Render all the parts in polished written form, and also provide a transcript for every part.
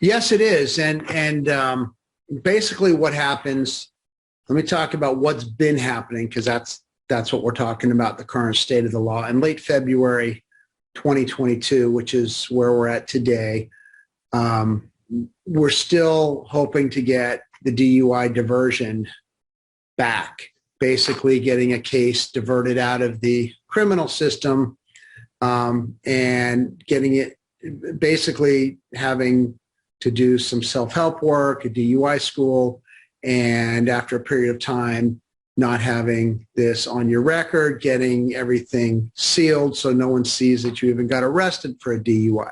Yes, it is. And basically what happens, let me talk about what's been happening, because that's what we're talking about, the current state of the law. In late February 2022, which is where we're at today, we're still hoping to get the DUI diversion back, basically getting a case diverted out of the criminal system and getting it, basically having to do some self-help work, a DUI school, and after a period of time, not having this on your record, getting everything sealed so no one sees that you even got arrested for a DUI.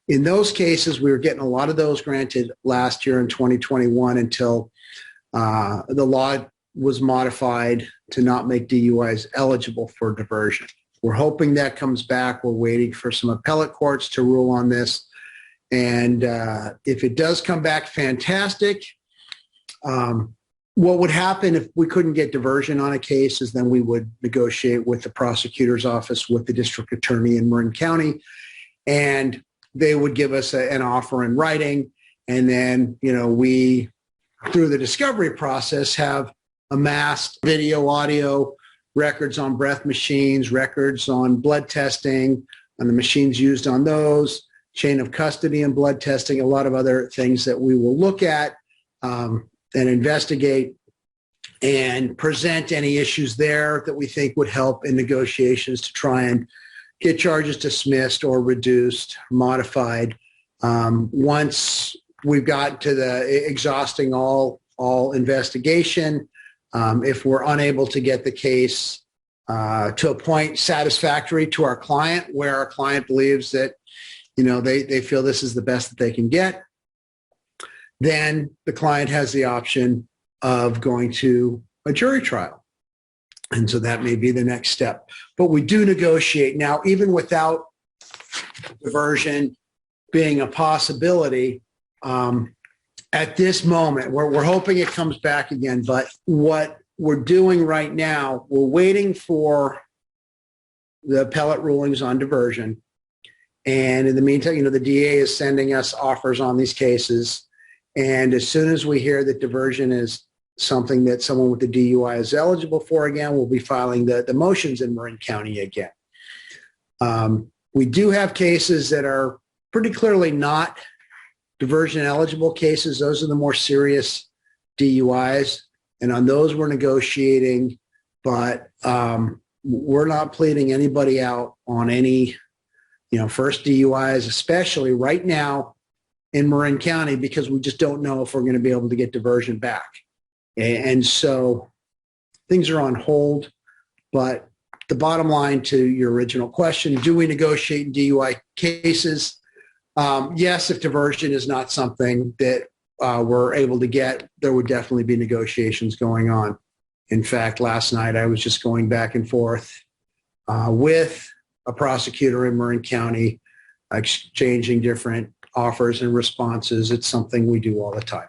In those cases, we were getting a lot of those granted last year in 2021 until the law was modified to not make DUIs eligible for diversion. We're hoping that comes back. We're waiting for some appellate courts to rule on this. And if it does come back, fantastic. What would happen if we couldn't get diversion on a case is then we would negotiate with the prosecutor's office, with the district attorney in Marin County, and they would give us an offer in writing. And then, we, through the discovery process, have amassed video, audio, records on breath machines, records on blood testing, on the machines used on those, chain of custody and blood testing, a lot of other things that we will look at and investigate and present any issues there that we think would help in negotiations to try and get charges dismissed or reduced, modified. Once we've got to the exhausting all investigation, if we're unable to get the case to a point satisfactory to our client, where our client believes that they feel this is the best that they can get, then the client has the option of going to a jury trial. And so that may be the next step. But we do negotiate. Now, even without diversion being a possibility, at this moment, we're hoping it comes back again. But what we're doing right now, we're waiting for the appellate rulings on diversion. And in the meantime, the DA is sending us offers on these cases. And as soon as we hear that diversion is something that someone with the DUI is eligible for again, we'll be filing the motions in Marin County again. We do have cases that are pretty clearly not diversion eligible cases. Those are the more serious DUIs. And on those we're negotiating, but we're not pleading anybody out on any first DUIs, especially right now in Marin County, because we just don't know if we're going to be able to get diversion back. And so things are on hold. But the bottom line to your original question, do we negotiate in DUI cases? Yes, if diversion is not something that we're able to get, there would definitely be negotiations going on. In fact, last night I was just going back and forth with a prosecutor in Marin County, exchanging different offers and responses. It's something we do all the time.